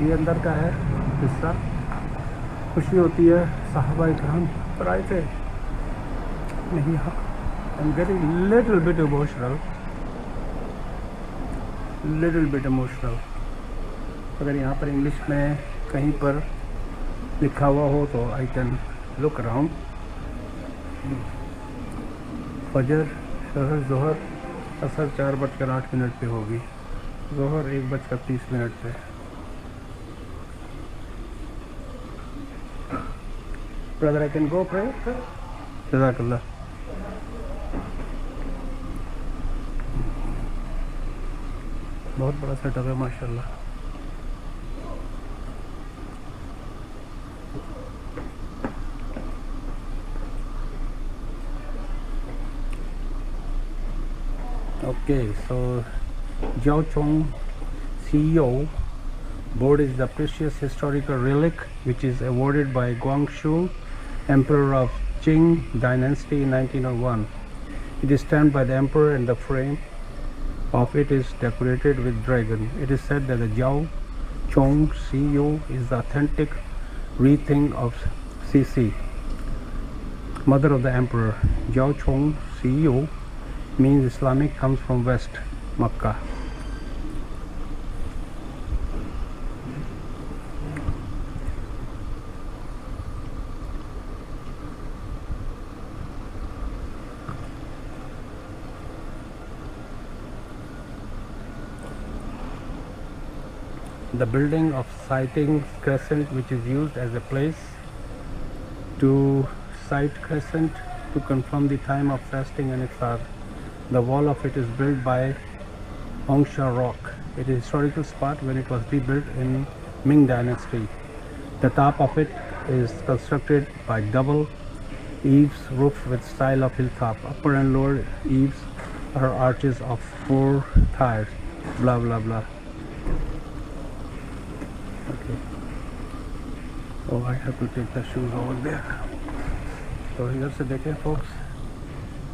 ये अंदर का है हिस्सा। खुशी होती है साहबा इकराम पर आए थे। नहीं, हाँ, I am getting little bit emotional. अगर यहाँ पर इंग्लिश में कहीं पर लिखा हुआ हो तो आई कैन लुक अराउंड। फजर, शहर, जोहर, असर 4:08 पे होगी, जोहर 1:30 पे। Brother I can go pray. जज़ाकल्लाह। बहुत बड़ा सेटअप है माशाल्लाह। Okay, so Jiaochong CEO board is the precious historical relic which is awarded by Guangxu Emperor of Qing Dynasty in 1901. It is stamped by the emperor and the frame of it is decorated with dragon. It is said that the Jiaochong CEO is the authentic rethink of Sisi, mother of the emperor. Jiaochong CEO means Islamic, comes from West Makkah. The building of sighting crescent, which is used as a place to sight crescent to confirm the time of fasting and iftar. The wall of it is built by Hongsha Rock. It is a historical spot when it was rebuilt in Ming Dynasty. The top of it is constructed by double eaves roof with style of hilltop. Upper and lower eaves are arches of 4 tiers. Blah blah blah. Okay. Oh, I have to take the shoes over there. तो इधर से देखें folks,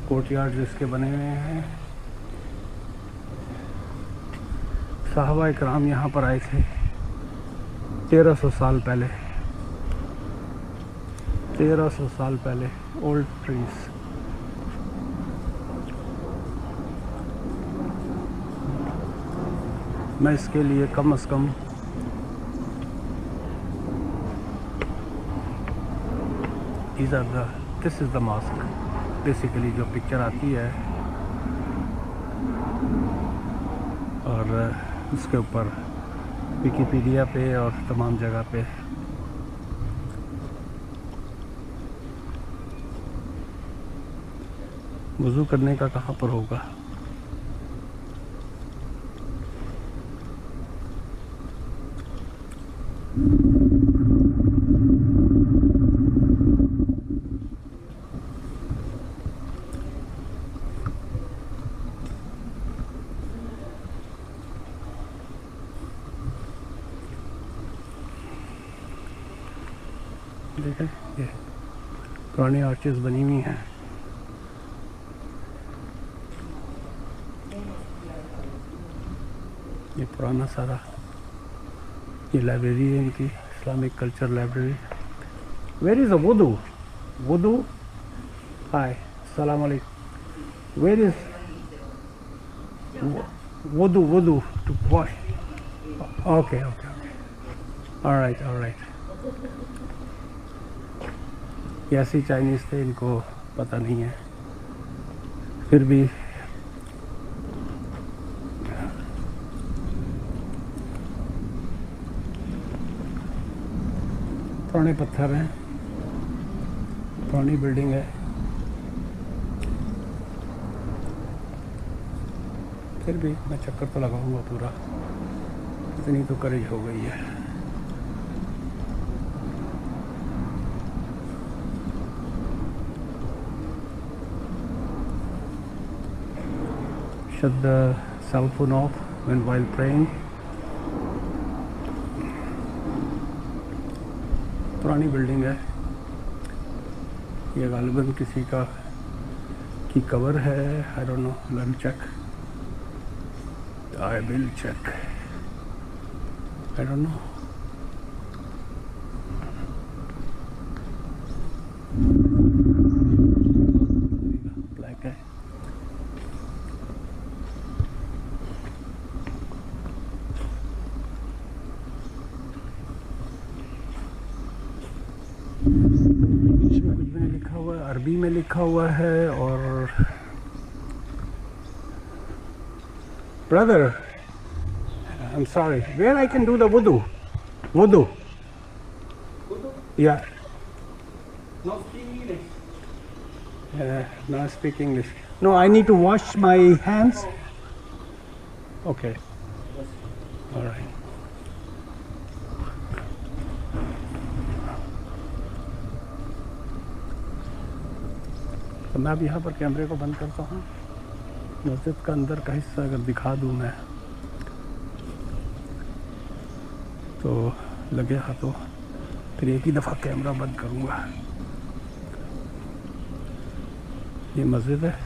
courtyard जिसके बने हुए हैं। साहबा इकराम यहाँ पर आए थे 1300 साल पहले। 1300 साल पहले। Old trees. मैं इसके लिए कम से come this is the mosque basically जो पिक्चर आती है, और इसके ऊपर विकिपीडिया पे और तमाम जगह पे वज़ू करने का कहाँ पर होगा। देखें, ये पुरानी आर्चेस बनी हुई हैं। ये पुराना सारा ये लाइब्रेरी है इनकी, Islamic culture library. Where is a वुदू? वुदू, हाय, अस्सलाम वालेकुम। वेयर इज़ वुदू to wash? Okay okay, alright alright. ये ऐसे चाइनीज़ थे, इनको पता नहीं है, फिर भी पुराने पत्थर हैं, पुरानी बिल्डिंग है, फिर भी मैं चक्कर तो लगाऊंगा पूरा। इतनी तो करेज हो गई है। Shut the cell phone off when while praying. पुरानी बिल्डिंग है, ये गालिबन किसी का की कवर है। I don't know, let me check. I will check. I don't know. English में कुछ भी नहीं लिखा हुआ है, अरबी में लिखा हुआ है। और brother, I am sorry, where I can do the वुदू? वुदू? या not speak English. No, I need to wash my hands. Okay. All right. तो मैं अब यहाँ पर कैमरे को बंद करता हूँ। मस्जिद का अंदर का हिस्सा अगर दिखा दूँ मैं तो लगे हाथों फिर एक ही दफ़ा कैमरा बंद करूँगा। ये मस्जिद है।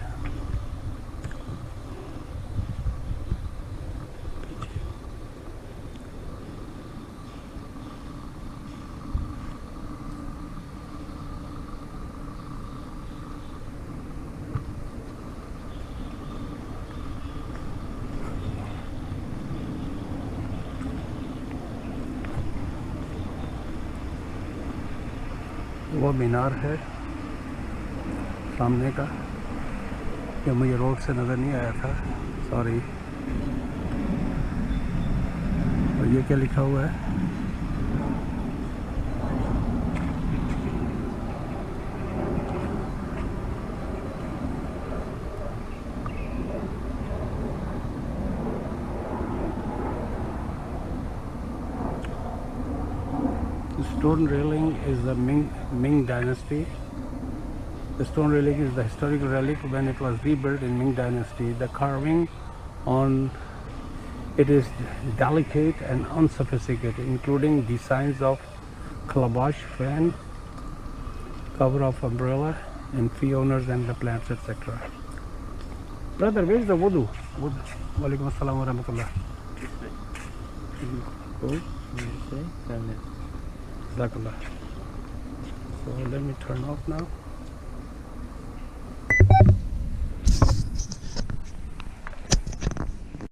वो मीनार है सामने का, ये मुझे रोड से नज़र नहीं आया था, सॉरी। और ये क्या लिखा हुआ है? The stone railing is the Ming dynasty. The stone relic is the historical relic when it was rebuilt in Ming dynasty. The carving on it is delicate and unsophisticated, including designs of calabash, fan, cover of umbrella, and fionas and the plants, etc. Brother, where is the wudu? Walaikum assalam wa rahmatullah. Jazakallah. So let me turn off now.